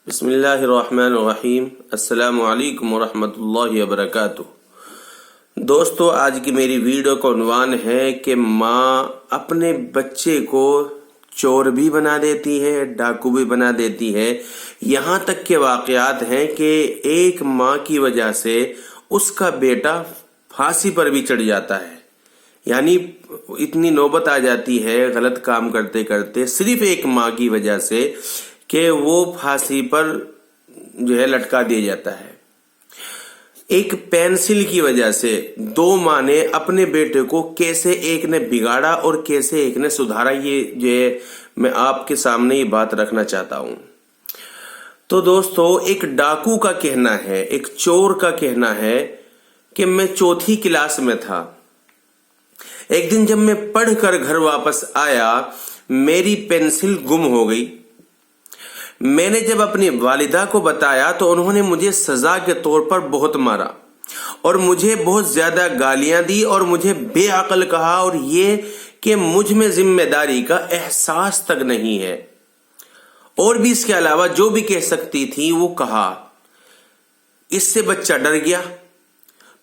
بسم اللہ الرحمن الرحیم۔ السلام علیکم ورحمۃ اللہ وبرکاتہ۔ دوستو، آج کی میری ویڈیو کا عنوان ہے کہ ماں اپنے بچے کو چور بھی بنا دیتی ہے، ڈاکو بھی بنا دیتی ہے۔ یہاں تک کے واقعات ہیں کہ ایک ماں کی وجہ سے اس کا بیٹا پھانسی پر بھی چڑھ جاتا ہے۔ یعنی اتنی نوبت آ جاتی ہے غلط کام کرتے کرتے صرف ایک ماں کی وجہ سے کہ وہ پھانسی پر لٹکا دیا جاتا ہے۔ ایک پینسل کی وجہ سے دو ماں نے اپنے بیٹے کو کیسے ایک نے بگاڑا اور کیسے ایک نے سدھارا، یہ میں آپ کے سامنے یہ بات رکھنا چاہتا ہوں۔ تو دوستو، ایک ڈاکو کا کہنا ہے، ایک چور کا کہنا ہے کہ میں چوتھی کلاس میں تھا۔ ایک دن جب میں پڑھ کر گھر واپس آیا، میری پینسل گم ہو گئی۔ میں نے جب اپنی والدہ کو بتایا تو انہوں نے مجھے سزا کے طور پر بہت مارا اور مجھے بہت زیادہ گالیاں دی اور مجھے بے عقل کہا، اور یہ کہ مجھ میں ذمہ داری کا احساس تک نہیں ہے، اور بھی اس کے علاوہ جو بھی کہہ سکتی تھی وہ کہا۔ اس سے بچہ ڈر گیا۔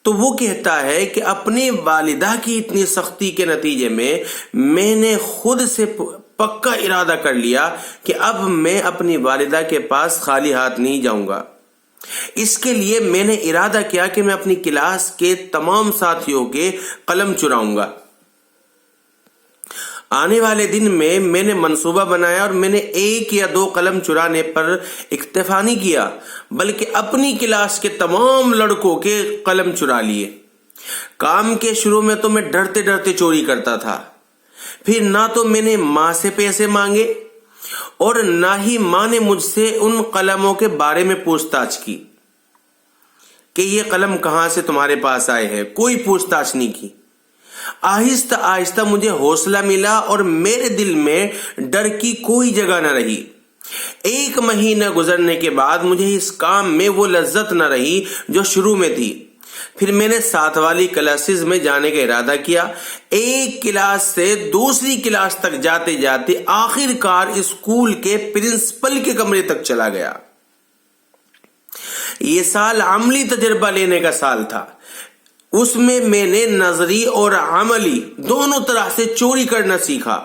تو وہ کہتا ہے کہ اپنی والدہ کی اتنی سختی کے نتیجے میں نے خود سے پکا ارادہ کر لیا کہ اب میں اپنی والدہ کے پاس خالی ہاتھ نہیں جاؤں گا۔ اس کے لیے میں نے ارادہ کیا کہ میں اپنی کلاس کے تمام ساتھیوں کے قلم چراؤں گا۔ آنے والے دن میں نے منصوبہ بنایا اور میں نے ایک یا دو قلم چرانے پر اکتفا نہیں کیا، بلکہ اپنی کلاس کے تمام لڑکوں کے قلم چرا لیے۔ کام کے شروع میں تو میں ڈرتے ڈرتے چوری کرتا تھا، پھر نہ تو میں نے ماں سے پیسے مانگے اور نہ ہی ماں نے مجھ سے ان قلموں کے بارے میں پوچھ تاچھ کی کہ یہ قلم کہاں سے تمہارے پاس آئے ہیں۔ کوئی پوچھ تاچھ نہیں کی۔ آہستہ آہستہ مجھے حوصلہ ملا اور میرے دل میں ڈر کی کوئی جگہ نہ رہی۔ ایک مہینہ گزرنے کے بعد مجھے اس کام میں وہ لذت نہ رہی جو شروع میں تھی۔ پھر میں نے ساتھ والی کلاسز میں جانے کا ارادہ کیا۔ ایک کلاس سے دوسری کلاس تک جاتے جاتے آخر کار اسکول کے پرنسپل کے کمرے تک چلا گیا۔ یہ سال عملی تجربہ لینے کا سال تھا۔ اس میں نے نظری اور عملی دونوں طرح سے چوری کرنا سیکھا۔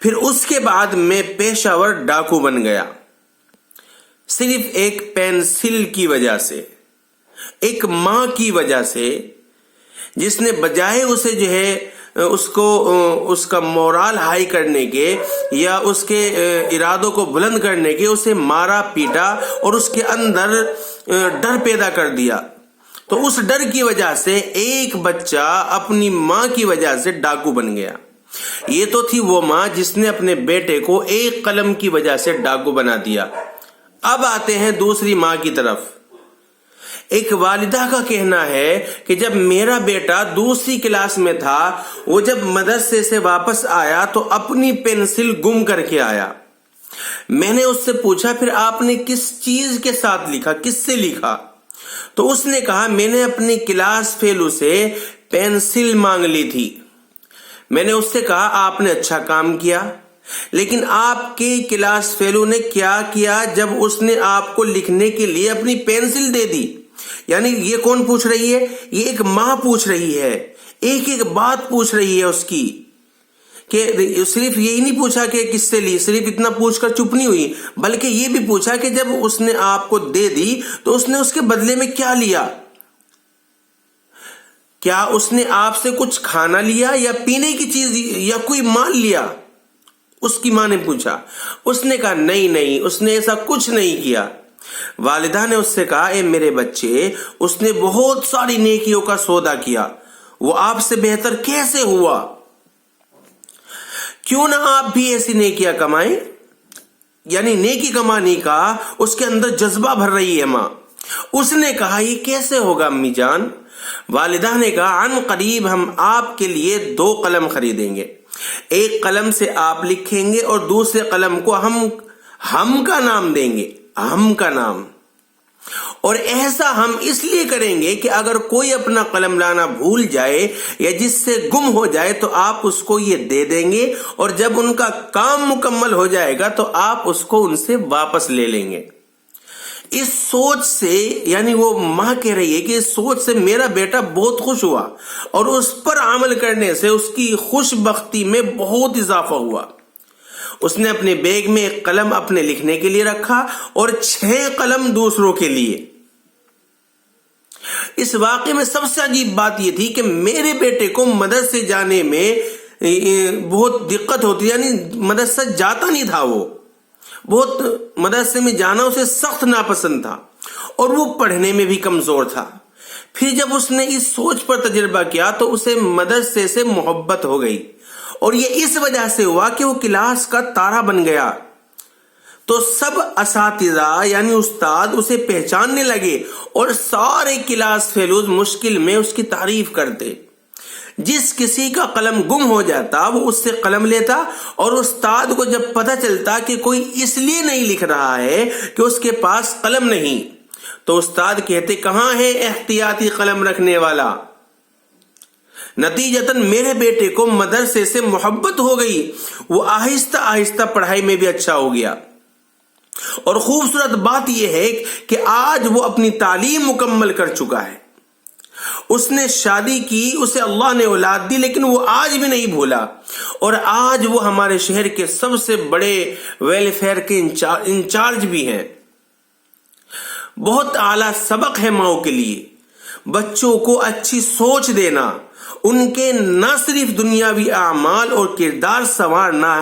پھر اس کے بعد میں پیشہ ور ڈاکو بن گیا، صرف ایک پینسل کی وجہ سے، ایک ماں کی وجہ سے، جس نے بجائے اسے اس کا مورال ہائی کرنے کے یا اس کے ارادوں کو بلند کرنے کے، اسے مارا پیٹا اور اس کے اندر ڈر پیدا کر دیا۔ تو اس ڈر کی وجہ سے ایک بچہ اپنی ماں کی وجہ سے ڈاکو بن گیا۔ یہ تو تھی وہ ماں جس نے اپنے بیٹے کو ایک قلم کی وجہ سے ڈاکو بنا دیا۔ اب آتے ہیں دوسری ماں کی طرف۔ ایک والدہ کا کہنا ہے کہ جب میرا بیٹا دوسری کلاس میں تھا، وہ جب مدرسے سے واپس آیا تو اپنی پینسل گم کر کے آیا۔ میں نے اس سے پوچھا، پھر آپ نے کس چیز کے ساتھ لکھا، کس سے لکھا؟ تو اس نے کہا، میں نے اپنی کلاس فیلو سے پینسل مانگ لی تھی۔ میں نے اس سے کہا، آپ نے اچھا کام کیا، لیکن آپ کے کلاس فیلو نے کیا کیا جب اس نے آپ کو لکھنے کے لیے اپنی پینسل دے دی؟ یعنی یہ کون پوچھ رہی ہے؟ یہ ایک ماں پوچھ رہی ہے، ایک ایک بات پوچھ رہی ہے اس کی، کہ صرف یہی نہیں پوچھا کہ کس سے لی، صرف اتنا پوچھ کر چپ نہیں ہوئی، بلکہ یہ بھی پوچھا کہ جب اس نے آپ کو دے دی تو اس نے اس کے بدلے میں کیا لیا؟ کیا اس نے آپ سے کچھ کھانا لیا یا پینے کی چیز یا کوئی مال لیا؟ اس کی ماں نے پوچھا۔ اس نے کہا، نہیں، اس نے ایسا کچھ نہیں کیا۔ والدہ نے اس سے کہا، اے میرے بچے، اس نے بہت ساری نیکیوں کا سودا کیا، وہ آپ سے بہتر کیسے ہوا؟ کیوں نہ آپ بھی ایسی نیکیاں کمائیں؟ یعنی نیکی کمانے کا اس کے اندر جذبہ بھر رہی ہے ماں۔ اس نے کہا، یہ کیسے ہوگا امی جان؟ والدہ نے کہا، عن قریب ہم آپ کے لیے 2 قلم خریدیں گے۔ ایک قلم سے آپ لکھیں گے اور دوسرے قلم کو ہم کا نام دیں گے، ہم کا نام۔ اور ایسا ہم اس لیے کریں گے کہ اگر کوئی اپنا قلم لانا بھول جائے یا جس سے گم ہو جائے تو آپ اس کو یہ دے دیں گے، اور جب ان کا کام مکمل ہو جائے گا تو آپ اس کو ان سے واپس لے لیں گے۔ اس سوچ سے، یعنی وہ ماں کہہ رہی ہے کہ اس سوچ سے میرا بیٹا بہت خوش ہوا اور اس پر عمل کرنے سے اس کی خوش بختی میں بہت اضافہ ہوا۔ اس نے اپنے بیگ میں ایک قلم اپنے لکھنے کے لیے رکھا اور 6 قلم دوسروں کے لیے۔ اس واقعے میں سب سے عجیب بات یہ تھی کہ میرے بیٹے کو مدرسے جانے میں بہت دقت ہوتی، یعنی مدرسہ جاتا نہیں تھا، وہ بہت مدرسے میں جانا اسے سخت ناپسند تھا اور وہ پڑھنے میں بھی کمزور تھا۔ پھر جب اس نے اس سوچ پر تجربہ کیا تو اسے مدرسے سے محبت ہو گئی، اور یہ اس وجہ سے ہوا کہ وہ کلاس کا تارا بن گیا۔ تو سب اساتذہ یعنی استاد اسے پہچاننے لگے اور سارے کلاس فیلوز مشکل میں اس کی تعریف کرتے۔ جس کسی کا قلم گم ہو جاتا وہ اس سے قلم لیتا، اور استاد کو جب پتہ چلتا کہ کوئی اس لیے نہیں لکھ رہا ہے کہ اس کے پاس قلم نہیں، تو استاد کہتے کہاں ہے احتیاطی قلم رکھنے والا۔ نتیجتاً میرے بیٹے کو مدرسے سے محبت ہو گئی، وہ آہستہ آہستہ پڑھائی میں بھی اچھا ہو گیا، اور خوبصورت بات یہ ہے کہ آج وہ اپنی تعلیم مکمل کر چکا ہے۔ اس نے شادی کی، اسے اللہ نے اولاد دی، لیکن وہ آج بھی نہیں بھولا، اور آج وہ ہمارے شہر کے سب سے بڑے ویلفیئر کے انچارج بھی ہیں۔ بہت اعلیٰ سبق ہے ماؤں کے لیے، بچوں کو اچھی سوچ دینا، ان کے نہ صرف دنیاوی اعمال اور کردار سنوارنا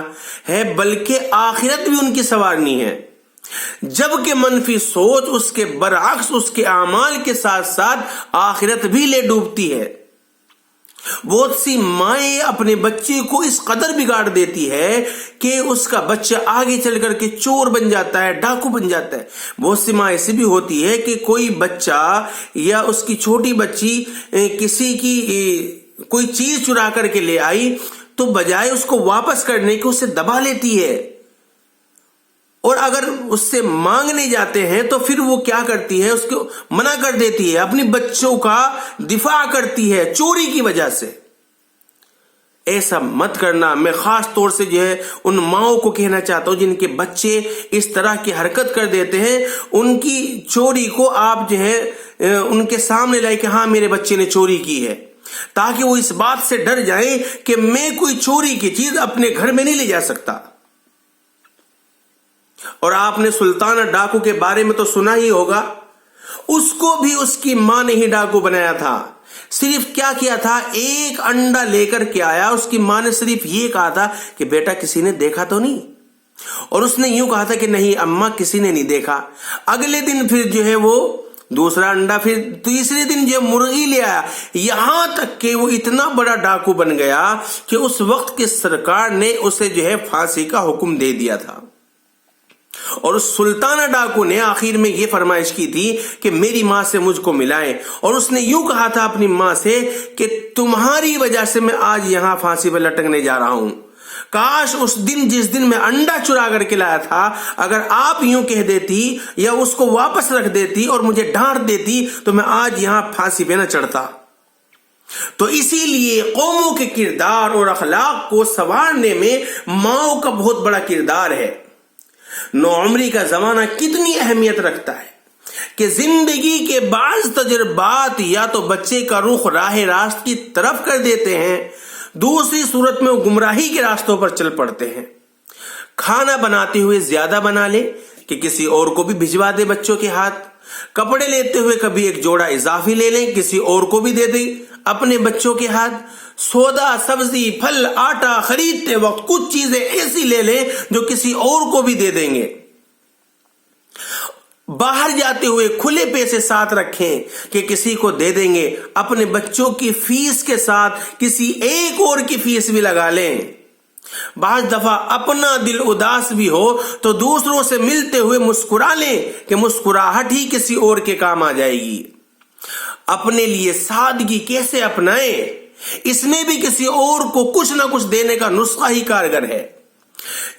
ہے بلکہ آخرت بھی ان کی سنوارنی ہے، جبکہ منفی سوچ اس کے برعکس اس کے اعمال کے ساتھ ساتھ آخرت بھی لے ڈوبتی ہے۔ بہت سی مائیں اپنے بچے کو اس قدر بگاڑ دیتی ہے کہ اس کا بچہ آگے چل کر کے چور بن جاتا ہے، ڈاکو بن جاتا ہے۔ بہت سی ماں ایسی بھی ہوتی ہے کہ کوئی بچہ یا اس کی چھوٹی بچی کسی کی کوئی چیز چرا کر کے لے آئی تو بجائے اس کو واپس کرنے کے اسے دبا لیتی ہے، اور اگر اس سے مانگنے جاتے ہیں تو پھر وہ کیا کرتی ہے، اس کو منع کر دیتی ہے، اپنی بچوں کا دفاع کرتی ہے چوری کی وجہ سے۔ ایسا مت کرنا۔ میں خاص طور سے ان ماؤں کو کہنا چاہتا ہوں جن کے بچے اس طرح کی حرکت کر دیتے ہیں، ان کی چوری کو آپ ان کے سامنے لائے کہ ہاں میرے بچے نے چوری کی ہے، تاکہ وہ اس بات سے ڈر جائیں کہ میں کوئی چوری کی چیز اپنے گھر میں نہیں لے جا سکتا۔ اور آپ نے سلطانہ ڈاکو کے بارے میں تو سنا ہی ہوگا، اس کو بھی اس کی ماں نے ہی ڈاکو بنایا تھا۔ صرف کیا کیا تھا، ایک انڈا لے کر کے آیا، اس کی ماں نے صرف یہ کہا تھا کہ بیٹا کسی نے دیکھا تو نہیں، اور اس نے یوں کہا تھا کہ نہیں اماں کسی نے نہیں دیکھا۔ اگلے دن پھر وہ دوسرا انڈا، پھر تیسرے دن مرغی لے آیا، یہاں تک کہ وہ اتنا بڑا ڈاکو بن گیا کہ اس وقت کے سرکار نے اسے پھانسی کا حکم دے دیا تھا۔ اور اس سلطانہ ڈاکو نے آخر میں یہ فرمائش کی تھی کہ میری ماں سے مجھ کو ملائیں، اور اس نے یوں کہا تھا اپنی ماں سے کہ تمہاری وجہ سے میں آج یہاں پھانسی پہ لٹکنے جا رہا ہوں۔ کاش اس دن جس دن میں انڈا چرا کر کے لایا تھا، اگر آپ یوں کہہ دیتی یا اس کو واپس رکھ دیتی اور مجھے ڈانٹ دیتی تو میں آج یہاں پھانسی پہ نہ چڑھتا۔ تو اسی لیے قوموں کے کردار اور اخلاق کو سنوارنے میں ماؤں کا بہت بڑا کردار ہے۔ نوعمری کا زمانہ کتنی اہمیت رکھتا ہے کہ زندگی کے بعض تجربات یا تو بچے کا رخ راہ راست کی طرف کر دیتے ہیں، دوسری صورت میں وہ گمراہی کے راستوں پر چل پڑتے ہیں۔ کھانا بناتے ہوئے زیادہ بنا لے کہ کسی اور کو بھی بھجوا دے بچوں کے ہاتھ، کپڑے لیتے ہوئے کبھی ایک جوڑا اضافی لے لیں کسی اور کو بھی دے دیں اپنے بچوں کے ہاتھ، سودا سبزی پھل آٹا خریدتے وقت کچھ چیزیں ایسی لے لیں جو کسی اور کو بھی دے دیں گے۔ باہر جاتے ہوئے کھلے پیسے ساتھ رکھیں کہ کسی کو دے دیں گے، اپنے بچوں کی فیس کے ساتھ کسی ایک اور کی فیس بھی لگا لیں۔ بعض دفعہ اپنا دل اداس بھی ہو تو دوسروں سے ملتے ہوئے مسکرا لیں کہ مسکراہٹ ہی کسی اور کے کام آ جائے گی۔ اپنے لیے سادگی کیسے اپنائیں، اس میں بھی کسی اور کو کچھ نہ کچھ دینے کا نسخہ ہی کارگر ہے۔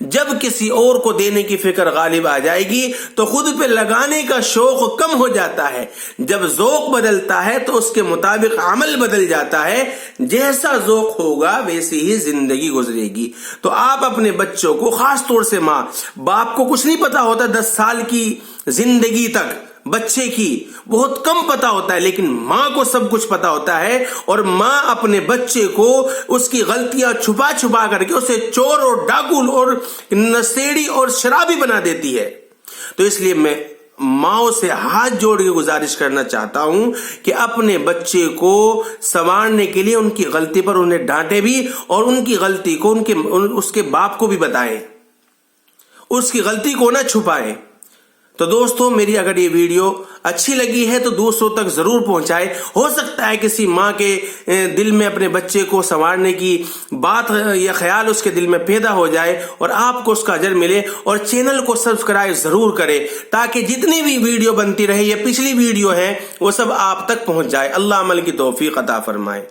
جب کسی اور کو دینے کی فکر غالب آ جائے گی تو خود پہ لگانے کا شوق کم ہو جاتا ہے. جب ذوق بدلتا ہے تو اس کے مطابق عمل بدل جاتا ہے. جیسا ذوق ہوگا ویسی ہی زندگی گزرے گی. تو آپ اپنے بچوں کو، خاص طور سے ماں، باپ کو کچھ نہیں پتا ہوتا 10 سال کی زندگی تک بچے کی بہت کم پتا ہوتا ہے، لیکن ماں کو سب کچھ پتا ہوتا ہے. اور ماں اپنے بچے کو اس کی غلطیاں چھپا چھپا کر کے اسے چور اور ڈاکو اور نشیڑی اور شرابی بنا دیتی ہے. تو اس لیے میں ماؤں سے ہاتھ جوڑ کے گزارش کرنا چاہتا ہوں کہ اپنے بچے کو سنوارنے کے لیے ان کی غلطی پر انہیں ڈانٹے بھی، اور ان کی غلطی کو اس کے باپ کو بھی بتائیں، اس کی غلطی کو نہ چھپائیں. تو دوستو، میری اگر یہ ویڈیو اچھی لگی ہے تو دوسروں تک ضرور پہنچائے. ہو سکتا ہے کسی ماں کے دل میں اپنے بچے کو سنوارنے کی بات یا خیال اس کے دل میں پیدا ہو جائے اور آپ کو اس کا اجر ملے. اور چینل کو سبسکرائب ضرور کرے تاکہ جتنی بھی ویڈیو بنتی رہے یا پچھلی ویڈیو ہے وہ سب آپ تک پہنچ جائے. اللہ عمل کی توفیق عطا فرمائے.